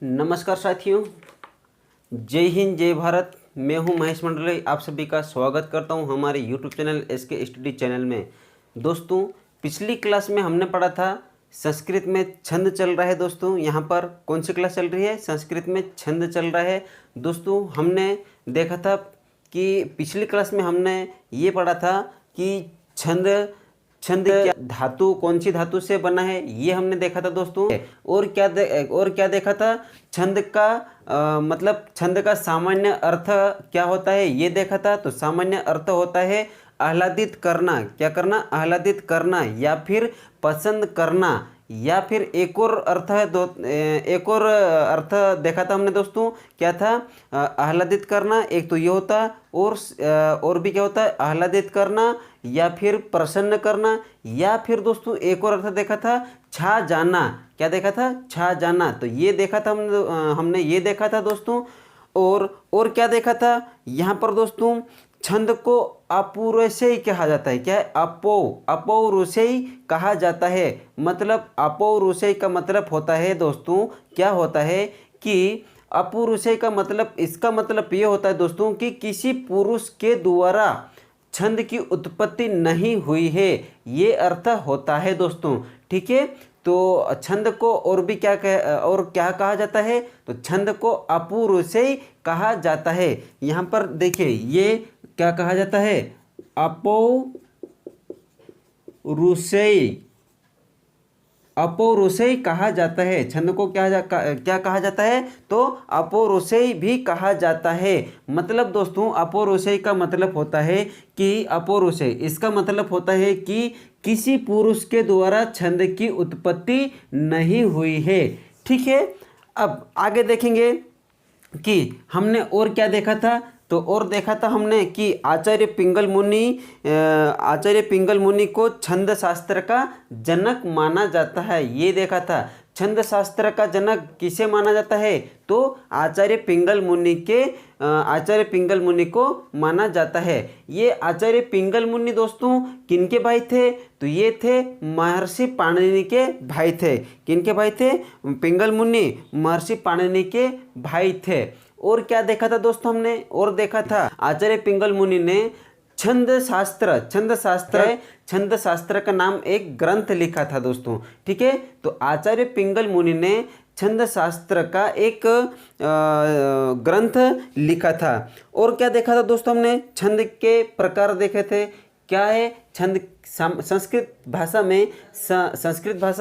नमस्कार साथियों, जय हिंद जय भारत। मैं हूं महेश मंडले, आप सभी का स्वागत करता हूं हमारे YouTube channel SK study channel में। दोस्तों, पिछली क्लास में हमने पढ़ा था संस्कृत में छंद चल रहा है। दोस्तों, यहां पर कौन सी क्लास चल रही है? संस्कृत में छंद चल रहा है। दोस्तों, हमने देखा था कि पिछली क्लास में हमने ये पढ़ा था कि छंद क्या धातु, कौन सी धातु से बना है, ये हमने देखा था दोस्तों। और क्या देखा था? छंद का मतलब छंद का सामान्य अर्थ क्या होता है, ये देखा था। तो सामान्य अर्थ होता है आह्लादित करना। क्या करना? आह्लादित करना, या फिर पसंद करना, या फिर एक और अर्थ है एक और अर्थ देखा था हमने दोस्तों। क्या था? आह्लादित करना, एक तो ये होता है, और भी क्या होता है? आह्लादित करना या फिर प्रसन्न करना, या फिर दोस्तों एक और अर्थ देखा था छा जाना। क्या देखा था? छा जाना। तो ये देखा था हमने ये देखा था दोस्तों। और क्या देखा था यहाँ पर दोस्तों? छंद को अपौरुषेय कहा जाता है। क्या है? अपौरुषेय कहा जाता है। मतलब अपौरुषेय का मतलब होता है दोस्तों, क्या होता है कि अपौरुषेय का मतलब, इसका मतलब ये होता है दोस्तों कि किसी पुरुष के द्वारा छंद की उत्पत्ति नहीं हुई है, ये अर्थ होता है दोस्तों। ठीक है, तो छंद को और क्या कहा जाता है? तो छंद को अपौरुषेय कहा जाता है। यहाँ पर देखिए, ये क्या कहा जाता है? अपौरुषेय कहा जाता है। छंद को क्या कहा जाता है? तो अपौरुषेय भी कहा जाता है। मतलब दोस्तों, अपौरुषेय का मतलब होता है कि अपौरुषेय, इसका मतलब होता है कि किसी पुरुष के द्वारा छंद की उत्पत्ति नहीं हुई है। ठीक है, अब आगे देखेंगे कि हमने और क्या देखा था। तो और देखा था हमने कि आचार्य पिंगल मुनि को छंद शास्त्र का जनक माना जाता है। ये देखा था। छंद शास्त्र का जनक किसे माना जाता है? तो आचार्य पिंगल मुनि को माना जाता है। ये आचार्य पिंगल मुनि दोस्तों किनके भाई थे? तो ये थे महर्षि पाणिनि के भाई थे। किनके भाई थे? पिंगल मुनि महर्षि पाणिनि के भाई थे। और क्या देखा था दोस्तों हमने? और देखा था आचार्य पिंगल मुनि ने छंद शास्त्र का नाम एक ग्रंथ लिखा था दोस्तों। ठीक है, तो आचार्य पिंगल मुनि ने छंद शास्त्र का एक ग्रंथ लिखा था। और क्या देखा था दोस्तों हमने? छंद के प्रकार देखे थे। क्या है छंद? संस्कृत भाषा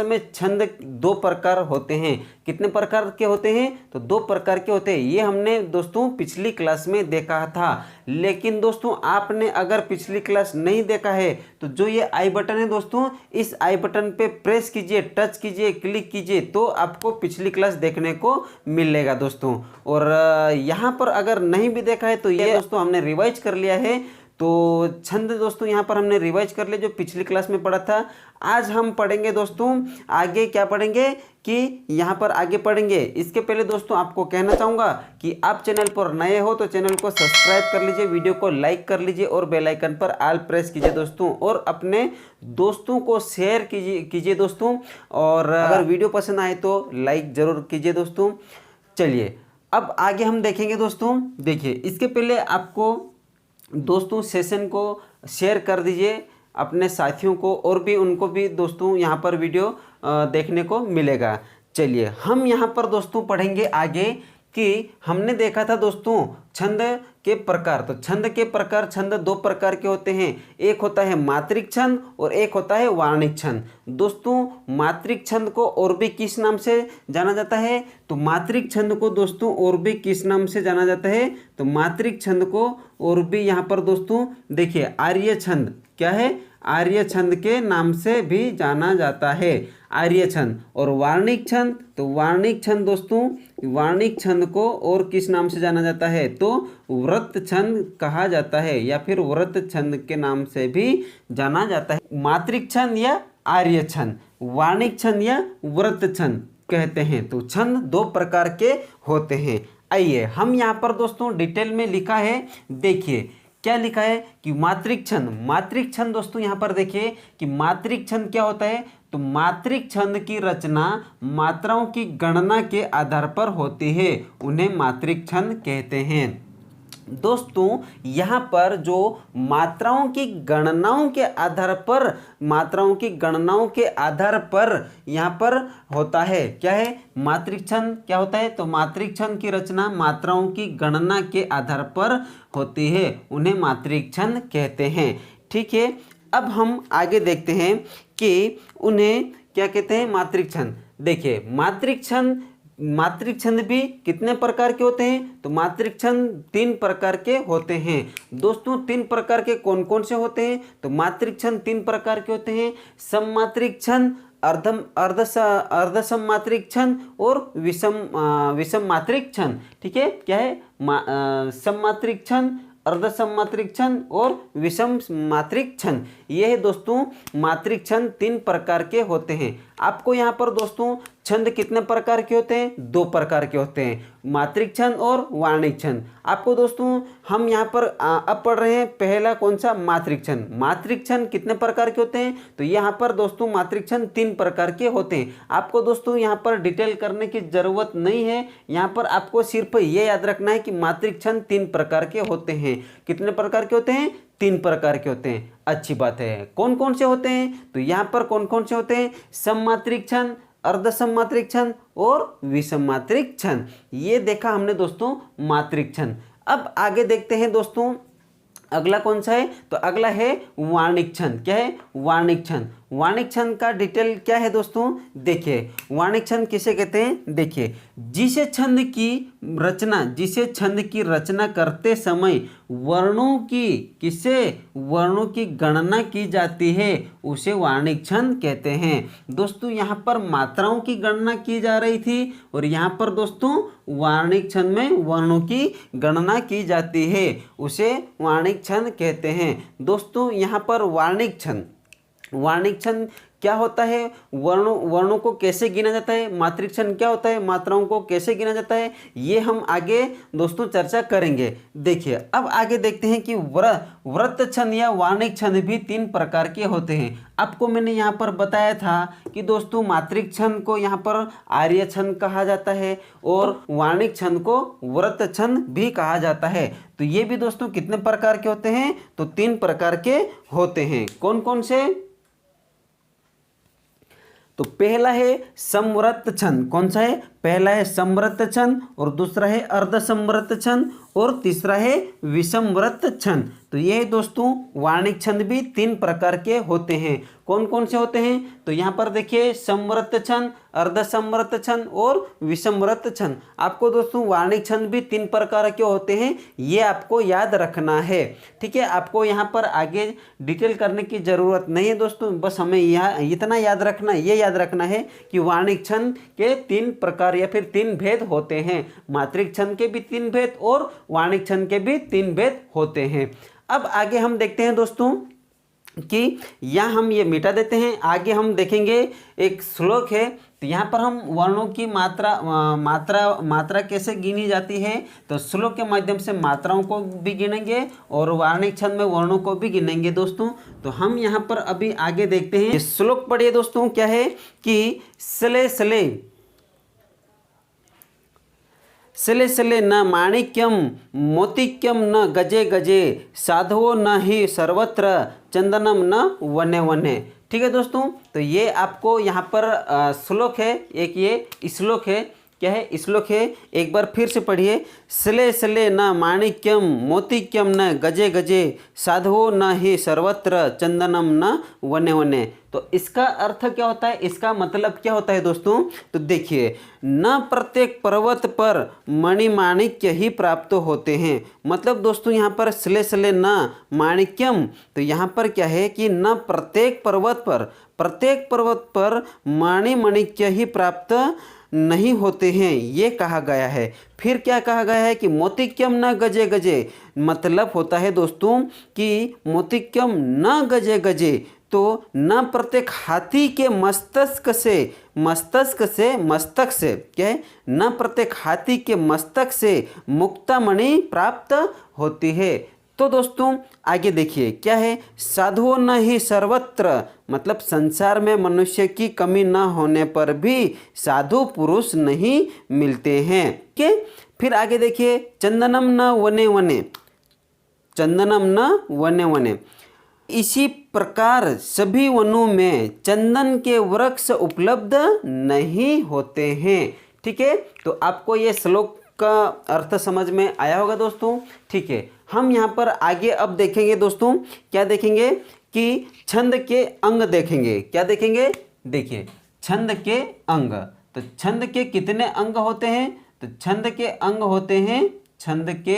में छंद दो प्रकार होते हैं। कितने प्रकार के होते हैं? तो दो प्रकार के होते हैं। ये हमने दोस्तों पिछली क्लास में देखा था। लेकिन दोस्तों, आपने अगर पिछली क्लास नहीं देखा है तो जो ये आई बटन है दोस्तों, इस आई बटन पे प्रेस कीजिए, टच कीजिए, क्लिक कीजिए, तो आपको पिछली क्लास देखने को मिलेगा दोस्तों। और यहाँ पर अगर नहीं भी देखा है तो ये दोस्तों हमने रिवाइज कर लिया है। तो छंद दोस्तों यहाँ पर हमने रिवाइज कर लिया जो पिछली क्लास में पढ़ा था। आज हम पढ़ेंगे दोस्तों आगे। क्या पढ़ेंगे कि यहाँ पर आगे पढ़ेंगे। इसके पहले दोस्तों आपको कहना चाहूँगा कि आप चैनल पर नए हो तो चैनल को सब्सक्राइब कर लीजिए, वीडियो को लाइक कर लीजिए और बेल आइकन पर ऑल प्रेस कीजिए दोस्तों। और अपने दोस्तों को शेयर कीजिए दोस्तों। और अगर वीडियो पसंद आए तो लाइक ज़रूर कीजिए दोस्तों। चलिए, अब आगे हम देखेंगे दोस्तों। देखिए, इसके पहले आपको दोस्तों सेशन को शेयर कर दीजिए अपने साथियों को, और भी उनको भी दोस्तों यहाँ पर वीडियो देखने को मिलेगा। चलिए, हम यहाँ पर दोस्तों पढ़ेंगे आगे कि हमने देखा था दोस्तों छंद के प्रकार। तो छंद के प्रकार, छंद दो प्रकार के होते हैं। एक होता है मात्रिक छंद और एक होता है वार्णिक छंद। दोस्तों, मात्रिक छंद को और भी किस नाम से जाना जाता है? तो मात्रिक छंद को दोस्तों और भी किस नाम से जाना जाता है? तो मात्रिक छंद को और भी यहाँ पर दोस्तों देखिए आर्य छंद। क्या है? आर्य छंद के नाम से भी जाना जाता है, आर्य छंद। और वार्णिक छंद, तो वार्णिक छंद दोस्तों, वार्णिक छंद को और किस नाम से जाना जाता है? तो व्रत छंद कहा जाता है, या फिर व्रत छंद के नाम से भी जाना जाता है। मात्रिक छंद या आर्य छंद, वार्णिक छंद या व्रत छंद कहते हैं। तो छंद दो प्रकार के होते हैं। आइए हम यहाँ पर दोस्तों डिटेल में लिखा है। देखिए क्या लिखा है कि मात्रिक छंद। मात्रिक छंद दोस्तों यहाँ पर देखिए कि मात्रिक छंद क्या होता है? तो मात्रिक छंद की रचना मात्राओं की गणना के आधार पर होती है, उन्हें मात्रिक छंद कहते हैं। दोस्तों यहाँ पर जो मात्राओं की गणनाओं के आधार पर, मात्राओं की गणनाओं के आधार पर यहाँ पर होता है, क्या है, मात्रिक छंद क्या होता है, तो मात्रिक छंद की रचना मात्राओं की गणना के आधार पर होती है, उन्हें मात्रिक छंद कहते हैं। ठीक है, अब हम आगे देखते हैं कि उन्हें क्या कहते हैं, मात्रिक छंद। देखिए मात्रिक छंद भी कितने प्रकार के होते हैं, तो मात्रिक छंद 3 प्रकार के होते हैं। दोस्तों 3 प्रकार के कौन कौन से होते हैं, तो मात्रिक छंद 3 प्रकार के होते हैं, सममात्रिक छंद, अर्ध सममात्रिक छंद और विषम मात्रिक छंद। ठीक है, क्या है, सममात्रिक छंद, अर्ध सममात्रिक छंद और विषम मात्रिक छंद। ये है दोस्तों मात्रिक छंद 3 प्रकार के होते हैं। आपको यहाँ पर दोस्तों छंद कितने प्रकार के होते हैं, 2 प्रकार के होते हैं, मात्रिक छंद और वार्णिक छंद। आपको दोस्तों हम यहाँ पर अब पढ़ रहे हैं पहला कौन सा, मात्रिक छंद। मात्रिक छंद कितने प्रकार के होते हैं, तो यहाँ पर दोस्तों मात्रिक छंद 3 प्रकार के होते हैं। आपको दोस्तों यहाँ पर डिटेल करने की जरूरत नहीं है, यहाँ पर आपको सिर्फ ये याद रखना है कि मात्रिक छंद 3 प्रकार के होते हैं। कितने प्रकार के होते हैं, 3 प्रकार के होते हैं। अच्छी बात है, कौन कौन से होते हैं, तो यहाँ पर कौन कौन से होते हैं, सममात्रिक छंद, अर्ध सममात्रिक छंद और विषम मात्रिक छंद। ये देखा हमने दोस्तों मात्रिक छंद। अब आगे देखते हैं दोस्तों अगला कौन सा है, तो अगला है वार्णिक छंद। क्या है, वार्णिक छंद। वार्णिक छंद का डिटेल क्या है दोस्तों, देखिए वार्णिक छंद किसे कहते हैं, देखिए जिसे छंद की रचना करते समय वर्णों की गणना की जाती है, उसे वार्णिक छंद कहते हैं। दोस्तों यहाँ पर मात्राओं की गणना की जा रही थी और यहाँ पर दोस्तों वार्णिक छंद में वर्णों की गणना की जाती है, उसे वार्णिक छंद कहते हैं। दोस्तों यहाँ पर वार्णिक छंद क्या होता है, वर्णों को कैसे गिना जाता है, मात्रिक छंद क्या होता है, मात्राओं को कैसे गिना जाता है, ये हम आगे दोस्तों चर्चा करेंगे। देखिए अब आगे देखते हैं कि वृत्त छंद या वार्णिक छंद भी 3 प्रकार के होते हैं। आपको मैंने यहाँ पर बताया था कि दोस्तों मात्रिक छंद को यहाँ पर आर्य छंद कहा जाता है और वार्णिक छंद को वृत्त छंद भी कहा जाता है। तो ये भी दोस्तों कितने प्रकार के होते हैं, तो 3 प्रकार के होते हैं। कौन कौन से, तो पहला है समवृत्त छंद। कौन सा है, पहला है समवृत्त छंद और दूसरा है अर्ध समवृत्त छंद और तीसरा है विषमवृत्त छंद। तो ये दोस्तों वार्णिक छंद भी 3 प्रकार के होते हैं। कौन कौन से होते हैं, तो यहाँ पर देखिए समवृत्त छंद, अर्ध समवृत्त छंद और विषमवृत्त छंद। आपको दोस्तों वार्णिक छंद भी 3 प्रकार के होते हैं, ये आपको याद रखना है। ठीक है, आपको यहाँ पर आगे डिटेल करने की जरूरत नहीं है दोस्तों, बस हमें यहाँ इतना याद रखना, ये याद रखना है कि वार्णिक छंद के 3 प्रकार या फिर 3 भेद होते हैं। मात्रिक छंद के भी 3 भेद और वार्णिक छंद के भी 3 भेद होते हैं। अब आगे हम देखते हैं दोस्तों कि यहाँ हम ये मिटा देते हैं, आगे हम देखेंगे एक श्लोक है। तो यहाँ पर हम वर्णों की मात्रा कैसे गिनी जाती है, तो श्लोक के माध्यम से मात्राओं को भी गिनेंगे और वार्णिक छंद में वर्णों को भी गिनेंगे दोस्तों। तो हम यहाँ पर अभी आगे देखते हैं, श्लोक पढ़िए दोस्तों। क्या है कि सले न माणिक्यम मोतिक्यम न गजे गजे साधवो न ही सर्वत्र चंदनम न वने वने। ठीक है दोस्तों, तो ये आपको यहाँ पर श्लोक है, एक ये श्लोक है। क्या है, श्लोक है, एक बार फिर से पढ़िए। सले न माणिक्यम मोतिक्यम न गजे गजे साधवो न ही सर्वत्र चंदनम न वने वने। तो इसका अर्थ क्या होता है, इसका मतलब क्या होता है दोस्तों, तो देखिए न प्रत्येक पर्वत पर मणिमाणिक्य ही प्राप्त होते हैं। मतलब दोस्तों यहाँ पर सले न माणिक्यम, तो यहाँ पर क्या है कि न प्रत्येक पर्वत पर मणिमाणिक्य ही प्राप्त नहीं होते हैं, ये कहा गया है। फिर क्या कहा गया है कि मोतिक्यम न गजे गजे, मतलब होता है दोस्तों कि मोतिक्यम न गजे गजे, तो न प्रत्येक हाथी के मस्तक से क्या है, न प्रत्येक हाथी के मस्तक से मुक्तामणि प्राप्त होती है। तो दोस्तों आगे देखिए क्या है, साधुओं न ही सर्वत्र, मतलब संसार में मनुष्य की कमी न होने पर भी साधु पुरुष नहीं मिलते हैं। के फिर आगे देखिए, चंदनम न वने वने, चंदनम न वने वने, इसी प्रकार सभी वनों में चंदन के वृक्ष उपलब्ध नहीं होते हैं। ठीक है, तो आपको ये श्लोक का अर्थ समझ में आया होगा दोस्तों। ठीक है, हम यहाँ पर आगे अब देखेंगे दोस्तों, क्या देखेंगे कि छंद के अंग देखेंगे। क्या देखेंगे, देखिए छंद के अंग। तो छंद के कितने अंग होते हैं, तो छंद के अंग होते हैं, छंद के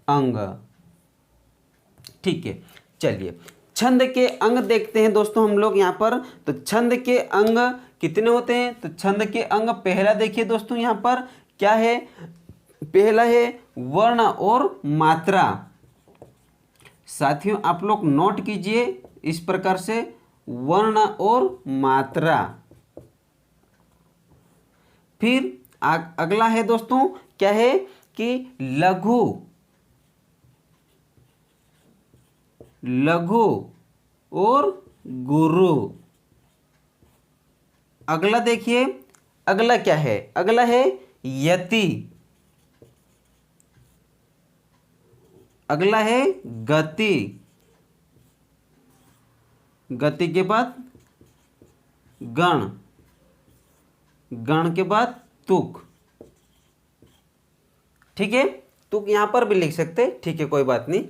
अंग। ठीक है, चलिए छंद के अंग देखते हैं दोस्तों हम लोग यहाँ पर। तो छंद के अंग कितने होते हैं, तो छंद के अंग पहला देखिए दोस्तों यहाँ पर क्या है, पहला है वर्ण और मात्रा। साथियों आप लोग नोट कीजिए इस प्रकार से, वर्ण और मात्रा। फिर अगला है दोस्तों क्या है कि लघु, लघु और गुरु। अगला देखिए, अगला क्या है, अगला है यति, अगला है गति, गति के बाद गण, गण के बाद तुक। ठीक है, तुक यहां पर भी लिख सकते, ठीक है कोई बात नहीं।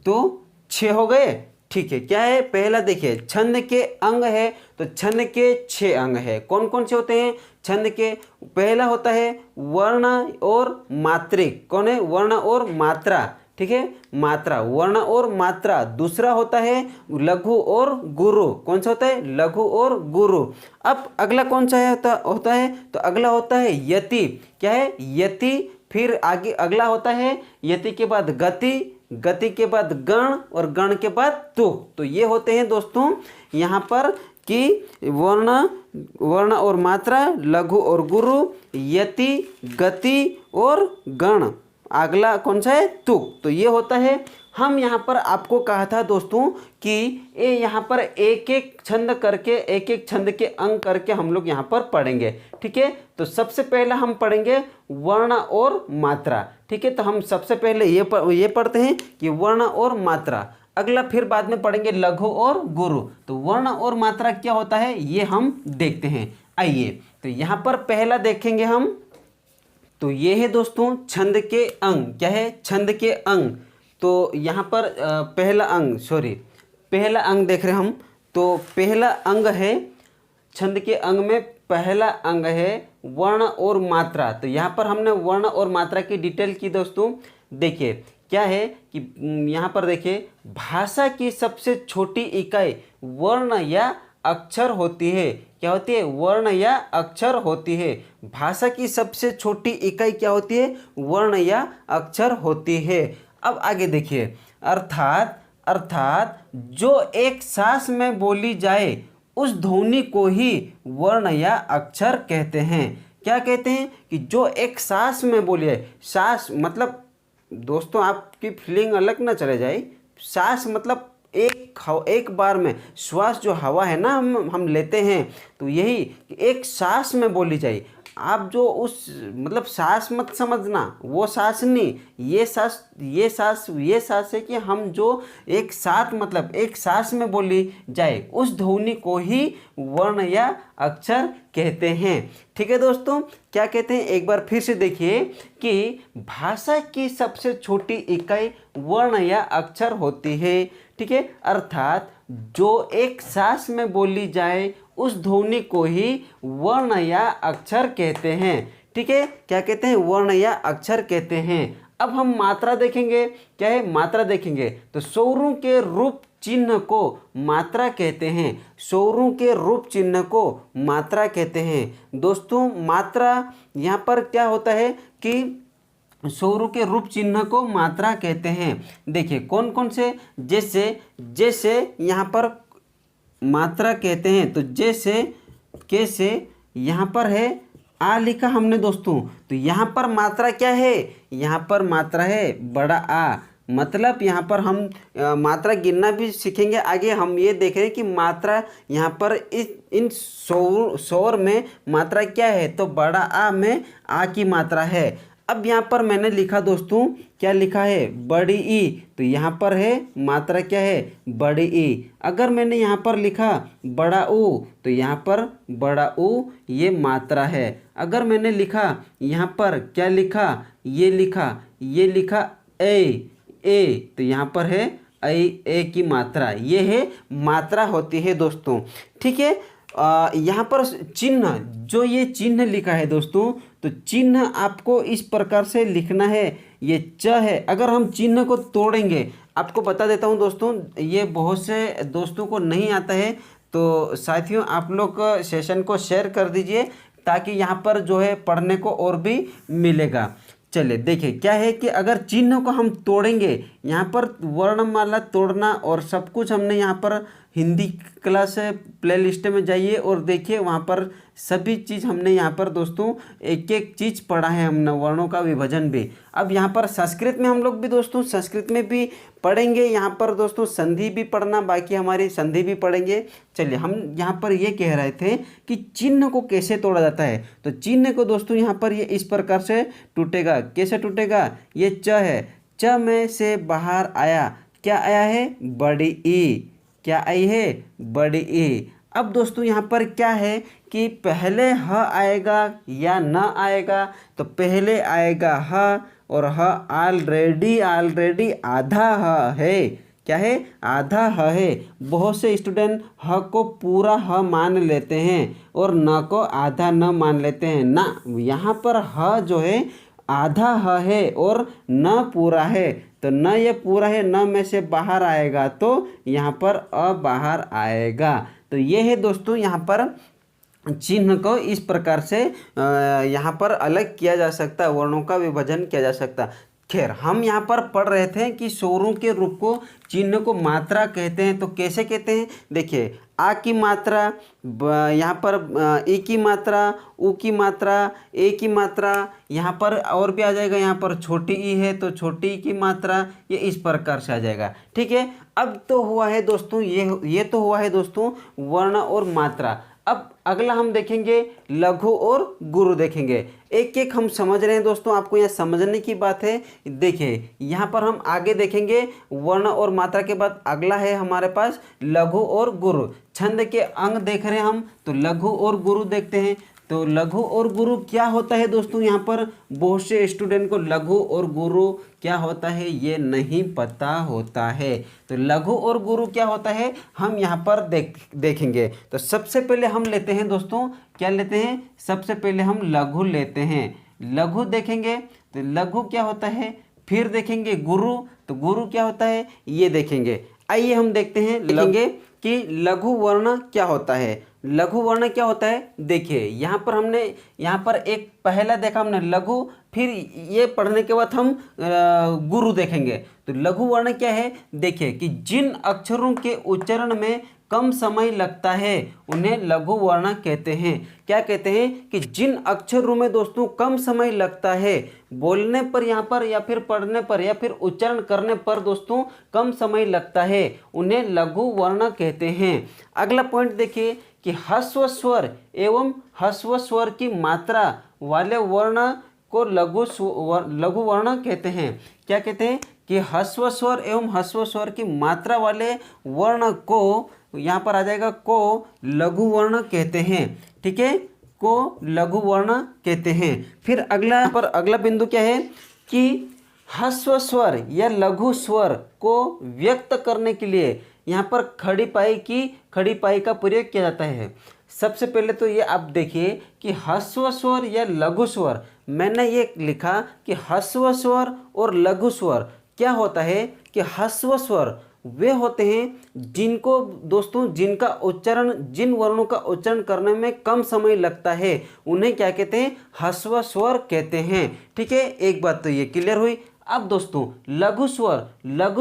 तो 6 हो गए। ठीक है, क्या है, पहला देखिए छंद के अंग है, तो छंद के 6 अंग है। कौन कौन से होते हैं छंद के, पहला होता है वर्ण और मात्रिक। कौन है, वर्ण और मात्रा। ठीक है, मात्रा, वर्ण और मात्रा। दूसरा होता है लघु और गुरु। कौन सा होता है, लघु और गुरु। अब अगला कौन सा है होता है, तो अगला होता है यति। क्या है, यति। फिर आगे अगला होता है यति के बाद गति, गति के बाद गण और गण के बाद तुक। तो ये होते हैं दोस्तों यहाँ पर कि वर्ण, वर्ण और मात्रा, लघु और गुरु, यति, गति और गण। अगला कौन सा है, तुक। तो ये होता है। हम यहाँ पर आपको कहा था दोस्तों कि ये यहाँ पर एक एक छंद करके, एक एक छंद के अंग करके हम लोग यहाँ पर पढ़ेंगे। ठीक है, तो सबसे पहला हम पढ़ेंगे वर्ण और मात्रा। ठीक है, तो हम सबसे पहले ये पढ़ते हैं कि वर्ण और मात्रा। अगला फिर बाद में पढ़ेंगे लघु और गुरु। तो वर्ण और मात्रा क्या होता है ये हम देखते हैं। आइए, तो यहाँ पर पहला देखेंगे हम। तो ये है दोस्तों छंद के अंग। क्या है, छंद के अंग। तो यहाँ पर पहला अंग, पहला अंग देख रहे हैं हम। तो पहला अंग है छंद के अंग में, पहला अंग है वर्ण और मात्रा। तो यहाँ पर हमने वर्ण और मात्रा की डिटेल की दोस्तों। देखिए क्या है कि यहाँ पर देखिए, भाषा की सबसे छोटी इकाई वर्ण या अक्षर होती है। क्या होती है, वर्ण या अक्षर होती है। भाषा की सबसे छोटी इकाई क्या होती है, वर्ण या अक्षर होती है। अब आगे देखिए, अर्थात जो एक सांस में बोली जाए उस ध्वनि को ही वर्ण या अक्षर कहते हैं। क्या कहते हैं कि जो एक सांस में बोली जाए, सांस मतलब दोस्तों आपकी फीलिंग अलग ना चले जाए। सांस मतलब एक बार में श्वास, जो हवा है ना हम लेते हैं, तो यही एक सांस में बोली जाए। आप जो उस मतलब सांस मत समझना, वो सांस नहीं, ये सांस है कि हम जो एक साथ मतलब एक सांस में बोली जाए उस ध्वनि को ही वर्ण या अक्षर कहते हैं। ठीक है दोस्तों, क्या कहते हैं एक बार फिर से देखिए कि भाषा की सबसे छोटी इकाई वर्ण या अक्षर होती है। ठीक है, अर्थात जो एक सांस में बोली जाए उस ध्वनि को ही वर्ण या अक्षर कहते हैं। ठीक है, क्या कहते हैं, वर्ण या अक्षर कहते हैं। अब हम मात्रा देखेंगे। क्या है, मात्रा देखेंगे। तो स्वरों के रूप चिन्ह को मात्रा कहते हैं। स्वरों के रूप चिन्ह को मात्रा कहते हैं। दोस्तों मात्रा यहाँ पर क्या होता है कि स्वरों के रूप चिन्ह को मात्रा कहते हैं। देखिए कौन कौन से, जैसे यहाँ पर मात्रा कहते हैं। तो जैसे कैसे यहाँ पर है आ लिखा हमने दोस्तों, तो यहाँ पर मात्रा क्या है, यहाँ पर मात्रा है बड़ा आ। मतलब यहाँ पर हम मात्रा गिनना भी सीखेंगे आगे। हम ये देख रहे हैं कि मात्रा यहाँ पर इन स्वर में मात्रा क्या है, तो बड़ा आ में आ की मात्रा है। अब यहाँ पर मैंने लिखा दोस्तों, क्या लिखा है, बड़ी ई, तो यहाँ पर है मात्रा क्या है, बड़ी ई। अगर मैंने यहाँ पर लिखा बड़ा ऊ, तो यहाँ पर बड़ा ऊ ये मात्रा है। अगर मैंने लिखा यहाँ पर क्या लिखा, ये लिखा ए, तो यहाँ पर है ए की मात्रा, ये है मात्रा होती है दोस्तों। ठीक है, यहाँ पर चिन्ह, जो ये चिन्ह लिखा है दोस्तों, तो चिन्ह आपको इस प्रकार से लिखना है। ये च है, अगर हम चिन्ह को तोड़ेंगे, आपको बता देता हूँ दोस्तों, ये बहुत से दोस्तों को नहीं आता है, तो साथियों आप लोग सेशन को शेयर कर दीजिए ताकि यहाँ पर जो है पढ़ने को और भी मिलेगा। चलिए देखिए क्या है कि अगर चिन्ह को हम तोड़ेंगे, यहाँ पर वर्णमाला तोड़ना और सब कुछ हमने यहाँ पर हिंदी क्लास प्लेलिस्ट में जाइए और देखिए, वहाँ पर सभी चीज़ हमने यहाँ पर दोस्तों एक एक चीज़ पढ़ा है हमने, वर्णों का विभाजन भी। अब यहाँ पर संस्कृत में हम लोग भी दोस्तों संस्कृत में भी पढ़ेंगे, यहाँ पर दोस्तों संधि भी पढ़ना बाकी, हमारी संधि भी पढ़ेंगे। चलिए हम यहाँ पर ये कह रहे थे कि चिन्ह को कैसे तोड़ा जाता है, तो चिन्ह को दोस्तों यहाँ पर ये इस प्रकार से टूटेगा। कैसे टूटेगा, ये च है, च में से बाहर आया, क्या आया है, बड़ी ई, क्या आई है, बड़ी ई। अब दोस्तों यहाँ पर क्या है कि पहले ह आएगा या न आएगा, तो पहले आएगा ह, और ह ऑलरेडी आधा ह है, क्या है, आधा ह है। बहुत से स्टूडेंट ह को पूरा ह मान लेते हैं और न को आधा न मान लेते हैं ना, यहाँ पर ह जो है आधा ह है और न पूरा है, तो न ये पूरा है, न में से बाहर आएगा तो यहाँ पर अ बाहर आएगा। तो ये है दोस्तों यहाँ पर चिन्ह को इस प्रकार से यहाँ पर अलग किया जा सकता है, वर्णों का विभाजन किया जा सकता है। खैर हम यहाँ पर पढ़ रहे थे कि स्वरों के रूप को, चिन्ह को मात्रा कहते हैं। तो कैसे कहते हैं, देखिए आ की मात्रा, यहाँ पर ई की मात्रा, ऊ की मात्रा, ए की मात्रा, यहाँ पर और भी आ जाएगा, यहाँ पर छोटी ई है तो छोटी ई की मात्रा, ये इस प्रकार से आ जाएगा। ठीक है, अब तो हुआ है दोस्तों ये तो हुआ है दोस्तों वर्ण और मात्रा। अब अगला हम देखेंगे लघु और गुरु देखेंगे, एक एक हम समझ रहे हैं दोस्तों, आपको यहाँ समझने की बात है। देखिए यहाँ पर हम आगे देखेंगे वर्ण और मात्रा के बाद अगला है हमारे पास लघु और गुरु। छंद के अंग देख रहे हैं हम, तो लघु और गुरु देखते हैं। तो लघु और गुरु क्या होता है दोस्तों, यहाँ पर बहुत से स्टूडेंट को लघु और गुरु क्या होता है ये नहीं पता होता है। तो लघु और गुरु क्या होता है हम यहाँ पर देखेंगे। तो सबसे पहले हम लेते हैं दोस्तों, क्या लेते हैं, सबसे पहले हम लघु लेते हैं। लघु देखेंगे तो लघु क्या होता है, फिर देखेंगे गुरु, तो गुरु क्या होता है ये देखेंगे। आइए हम देखते हैं, लिखेंगे कि लघु वर्ण क्या होता है। लघु वर्ण क्या होता है, देखिए यहाँ पर हमने यहाँ पर एक पहला देखा हमने लघु, फिर ये पढ़ने के बाद हम गुरु देखेंगे। तो लघु वर्ण क्या है, देखिए कि जिन अक्षरों के उच्चारण में कम समय लगता है उन्हें लघु वर्ण कहते हैं। क्या कहते हैं कि जिन अक्षरों में दोस्तों कम समय लगता है, बोलने पर यहाँ पर या फिर पढ़ने पर या फिर उच्चारण करने पर दोस्तों कम समय लगता है, उन्हें लघु वर्ण कहते हैं। अगला पॉइंट देखिए कि ह्रस्व स्वर एवं ह्रस्व स्वर की मात्रा वाले वर्ण को लघु वर्ण कहते हैं। क्या कहते हैं कि ह्रस्व स्वर एवं ह्रस्व स्वर की मात्रा वाले वर्ण को, यहाँ पर आ जाएगा को, लघु वर्ण कहते हैं। ठीक है, को लघु वर्ण कहते हैं। फिर अगला बिंदु क्या है कि ह्रस्व स्वर या लघु स्वर को व्यक्त करने के लिए यहाँ पर खड़ी पाई का प्रयोग किया जाता है। सबसे पहले तो ये आप देखिए कि ह्रस्व स्वर या लघु स्वर, मैंने ये लिखा कि ह्रस्व स्वर और लघु स्वर क्या होता है कि ह्रस्व स्वर वे होते हैं जिनको दोस्तों जिनका उच्चारण, जिन वर्णों का उच्चारण करने में कम समय लगता है उन्हें क्या कहते हैं, ह्रस्व स्वर कहते हैं। ठीक है, एक बात तो ये क्लियर हुई। अब दोस्तों लघु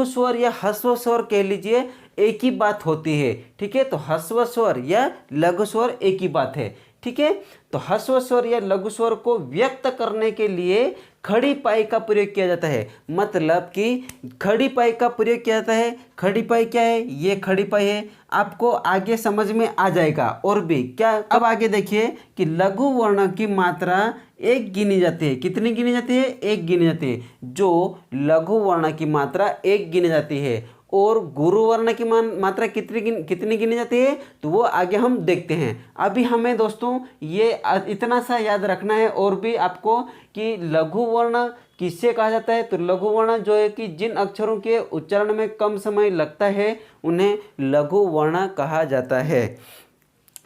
स्वर या ह्रस्व स्वर कह लीजिए, एक ही बात होती है। ठीक है, तो ह्रस्व स्वर या लघु स्वर एक ही बात है। ठीक है। तो ह्रस्व स्वर या लघु स्वर को व्यक्त करने के लिए खड़ी पाई का प्रयोग किया जाता है। मतलब कि खड़ी पाई का प्रयोग किया जाता है। खड़ी पाई क्या है? ये खड़ी पाई है, आपको आगे समझ में आ जाएगा। और भी क्या, अब आगे देखिए कि लघु वर्ण की मात्रा एक गिनी जाती है। कितनी गिनी जाती है? एक गिनी जाती है। जो लघु वर्ण की मात्रा एक गिनी जाती है और गुरु वर्ण की मात्रा कितनी गिनी जाती है, तो वो आगे हम देखते हैं। अभी हमें दोस्तों ये इतना सा याद रखना है और भी आपको कि लघु वर्ण किससे कहा जाता है। तो लघु वर्ण जो है कि जिन अक्षरों के उच्चारण में कम समय लगता है उन्हें लघु वर्ण कहा जाता है।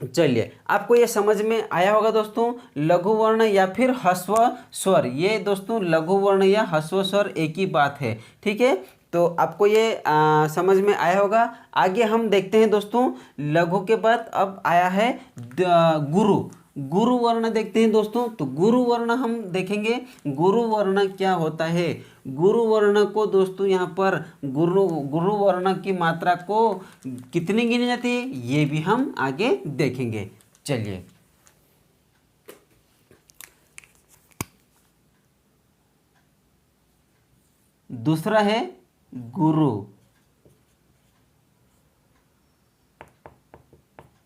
चलिए, आपको ये समझ में आया होगा दोस्तों, लघु वर्ण या फिर ह्रस्व स्वर। ये दोस्तों लघु वर्ण या ह्रस्व स्वर एक ही बात है, ठीक है। तो आपको ये समझ में आया होगा। आगे हम देखते हैं दोस्तों, लघु के बाद अब आया है गुरु। गुरु वर्ण देखते हैं दोस्तों। तो गुरु वर्ण हम देखेंगे, गुरु वर्ण क्या होता है। गुरु वर्ण को दोस्तों यहाँ पर गुरु वर्ण की मात्रा को कितनी गिनी जाती है, ये भी हम आगे देखेंगे। चलिए, दूसरा है गुरु।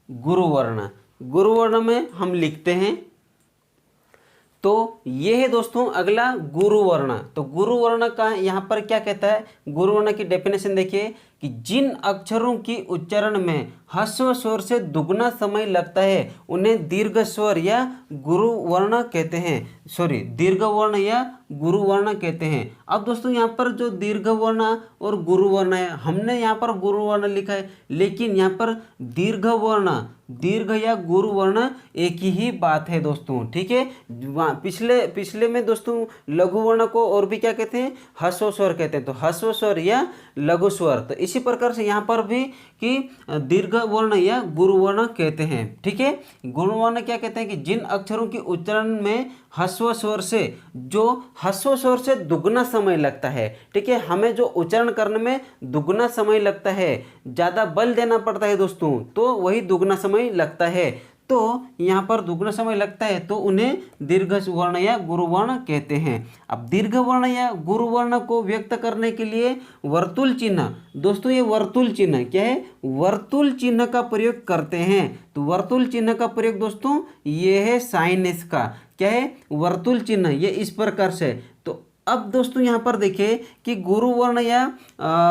गुरु वर्ण, गुरु वर्ण में हम लिखते हैं। तो ये है दोस्तों अगला गुरु वर्ण। तो गुरु वर्ण का यहाँ पर क्या कहता है, गुरु वर्ण की डेफिनेशन देखिए कि जिन अक्षरों की उच्चारण में ह्रस्व स्वर से दुगना समय लगता है उन्हें दीर्घ स्वर या गुरु वर्ण कहते हैं। सॉरी, दीर्घ वर्ण या गुरु वर्ण कहते हैं। अब दोस्तों यहाँ पर जो दीर्घ वर्ण और गुरु वर्ण है, हमने यहाँ पर गुरु वर्ण लिखा है, लेकिन यहाँ पर दीर्घ वर्ण, दीर्घ या गुरु वर्ण एक ही बात है दोस्तों, ठीक है। पिछले में दोस्तों लघु वर्ण को और भी क्या कहते हैं, ह्रस्व स्वर कहते हैं। तो ह्रस्व स्वर या लघु स्वर, तो इसी प्रकार से यहाँ पर भी कि दीर्घ वर्ण या गुरु वर्ण कहते हैं, ठीक है। गुरु वर्ण क्या कहते हैं कि जिन अक्षरों के उच्चारण में ह्रस्व स्वर से, जो ह्रस्व स्वर से दुगना समय लगता है, ठीक है। हमें जो उच्चारण करने में दुगना समय लगता है, ज़्यादा बल देना पड़ता है दोस्तों, तो वही दुगना समय लगता है। तो यहाँ पर दुगना समय लगता है तो उन्हें दीर्घ वर्ण या गुरु वर्ण कहते हैं। अब दीर्घ वर्ण या गुरु वर्ण को व्यक्त करने के लिए वर्तुल चिन्ह, दोस्तों ये वर्तुल चिन्ह क्या है, वर्तुल चिन्ह का प्रयोग करते हैं। तो वर्तुल चिन्ह का प्रयोग दोस्तों ये है साइन एस का, क्या है, वर्तुल चिन्ह, ये इस प्रकार से। तो अब दोस्तों यहाँ पर देखिए कि गुरु वर्ण या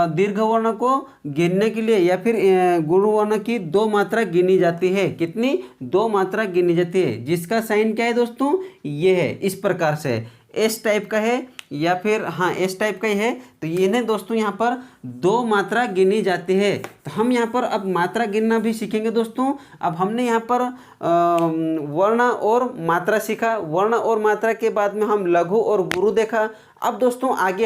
दीर्घ वर्ण को गिनने के लिए या फिर गुरु वर्ण की दो मात्रा गिनी जाती है। कितनी? दो मात्रा गिनी जाती है, जिसका साइन क्या है दोस्तों, ये है, इस प्रकार से एस टाइप का है या फिर हाँ एस टाइप का ही है। तो ये ने दोस्तों यहाँ पर दो मात्रा गिनी जाती है। तो हम यहाँ पर अब मात्रा गिनना भी सीखेंगे दोस्तों। अब हमने यहाँ पर वर्ण और मात्रा सीखा, वर्ण और मात्रा के बाद में हम लघु और गुरु देखा। अब दोस्तों आगे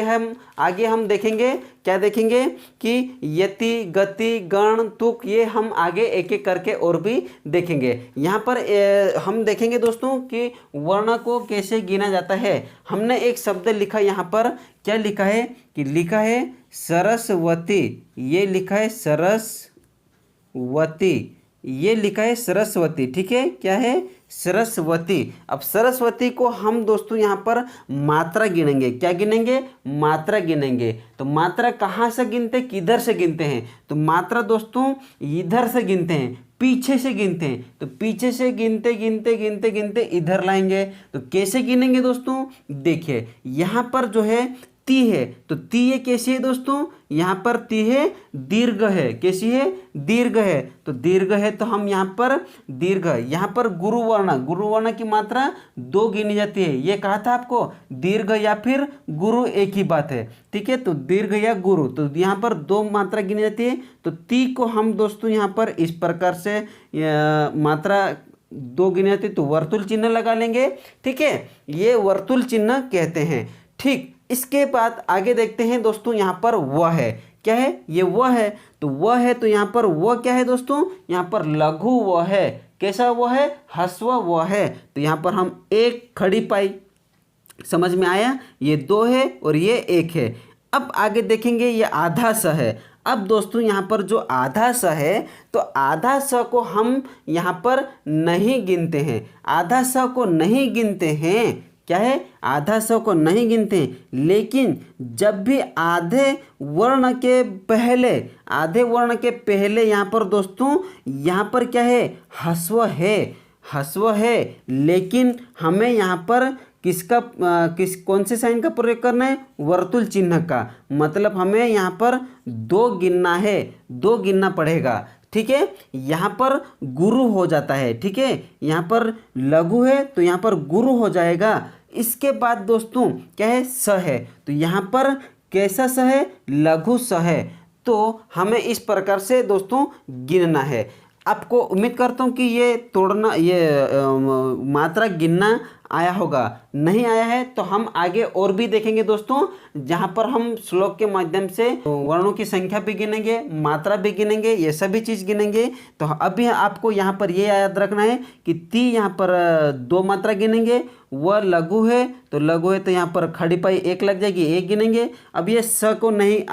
हम देखेंगे, क्या देखेंगे कि यति, गति, गण, तुक, ये हम आगे एक एक करके और भी देखेंगे। यहाँ पर हम देखेंगे दोस्तों कि वर्ण को कैसे गिना जाता है। हमने एक शब्द लिखा यहाँ पर, क्या लिखा है कि लिखा है सरस्वती, ये लिखा है सरस्वती, ये लिखा है सरस्वती, ठीक है, क्या है, सरस्वती। अब सरस्वती को हम दोस्तों यहाँ पर मात्रा गिनेंगे, क्या गिनेंगे, मात्रा गिनेंगे। तो मात्रा कहाँ से गिनते हैं, किधर से गिनते हैं, तो मात्रा दोस्तों इधर से गिनते हैं, पीछे से गिनते हैं। तो पीछे से गिनते गिनते गिनते गिनते इधर लाएंगे। तो कैसे गिनेंगे दोस्तों, देखिए यहाँ पर जो है ती है, तो ती ये कैसी है दोस्तों, यहाँ पर ती है दीर्घ है, कैसी है, दीर्घ है। तो दीर्घ है तो हम यहाँ पर दीर्घ, यहाँ पर गुरु वर्ण की मात्रा दो गिनी जाती है। ये कहा था आपको, दीर्घ या फिर गुरु एक ही बात है, ठीक है। तो दीर्घ या गुरु, तो यहाँ पर दो मात्रा गिनी जाती है। तो ती को हम दोस्तों यहाँ पर इस प्रकार से मात्रा दो गिनी जाती है, तो वर्तुल चिन्ह लगा लेंगे, ठीक है, ये वर्तुल चिन्ह कहते हैं, ठीक। इसके बाद आगे देखते हैं दोस्तों, यहाँ पर वह है, क्या है, ये वह है। तो वह है, तो यहाँ पर वह क्या है दोस्तों, यहाँ पर लघु वह है, कैसा वह है, ह्रस्व वह है। तो यहाँ पर हम एक खड़ी पाई, समझ में आया, ये दो है और ये एक है। अब आगे देखेंगे ये आधा स है, अब दोस्तों यहाँ पर जो आधा स है तो आधा स को हम यहाँ पर नहीं गिनते हैं, आधा स को नहीं गिनते हैं। क्या है? आधा स को नहीं गिनते हैं। लेकिन जब भी आधे वर्ण के पहले यहाँ पर दोस्तों यहाँ पर क्या है? ह्रस्व है, ह्रस्व है। लेकिन हमें यहाँ पर कौन से साइन का प्रयोग करना है? वर्तुल चिन्ह का। मतलब हमें यहाँ पर 2 गिनना है, 2 गिनना पड़ेगा। ठीक है, यहाँ पर गुरु हो जाता है। ठीक है, यहाँ पर लघु है तो यहाँ पर गुरु हो जाएगा। इसके बाद दोस्तों क्या है? स है, तो यहाँ पर कैसा स है? लघु स है। तो हमें इस प्रकार से दोस्तों गिनना है। आपको उम्मीद करता हूँ कि ये तोड़ना, मात्रा गिनना आया होगा। नहीं आया है तो हम आगे और भी देखेंगे दोस्तों, जहाँ पर हम श्लोक के माध्यम से वर्णों की संख्या भी गिनेंगे, मात्रा भी गिनेंगे, ये सभी चीज़ गिनेंगे। तो अभी आपको यहाँ पर ये याद रखना है कि ती यहाँ पर 2 मात्रा गिनेंगे, वह लघु है तो लघु है तो यहाँ पर खड़ी पाई 1 लग जाएगी, 1 गिनेंगे। अब ये स को नहीं,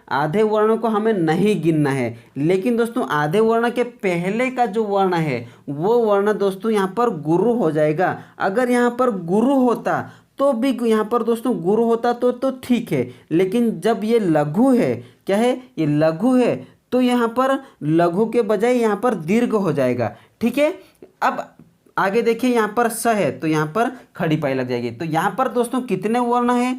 आधे वर्णों को हमें नहीं गिनना है। लेकिन दोस्तों आधे वर्ण के पहले का जो वर्ण है वो वर्ण दोस्तों यहाँ पर गुरु हो जाएगा। अगर यहाँ पर गुरु होता तो भी, यहाँ पर दोस्तों गुरु होता तो ठीक है। लेकिन जब ये लघु है, क्या है? ये लघु है तो यहाँ पर लघु के बजाय यहाँ पर दीर्घ हो जाएगा। ठीक है, अब आगे देखिए, यहाँ पर स है तो यहाँ पर खड़ी पाई लग जाएगी। तो यहाँ पर दोस्तों कितने वर्ण है,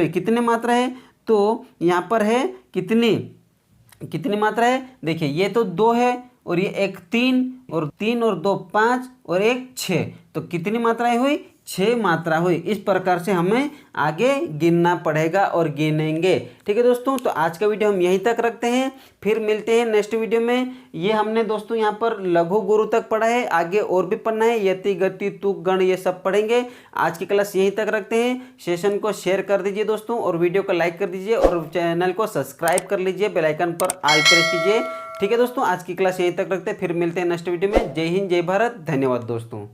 कितने मात्रा है? तो यहाँ पर है कितनी मात्रा है? देखिए ये तो 2 है और ये एक 3 और 2 5 और एक 6, तो कितनी मात्राएं हुई? 6 मात्रा हुई। इस प्रकार से हमें आगे गिनना पड़ेगा और गिनेंगे। ठीक है दोस्तों, तो आज का वीडियो हम यहीं तक रखते हैं, फिर मिलते हैं नेक्स्ट वीडियो में। ये हमने दोस्तों यहाँ पर लघु गुरु तक पढ़ा है, आगे और भी पढ़ना है, यति गति तुक गण ये सब पढ़ेंगे। आज की क्लास यहीं तक रखते हैं। सेशन को शेयर कर दीजिए दोस्तों, और वीडियो को लाइक कर दीजिए, और चैनल को सब्सक्राइब कर लीजिए, बेल आइकन पर ऑल प्रेस कीजिए। ठीक है दोस्तों, आज की क्लास यहीं तक रखते हैं, फिर मिलते हैं नेक्स्ट वीडियो में। जय हिंद, जय भारत, धन्यवाद दोस्तों।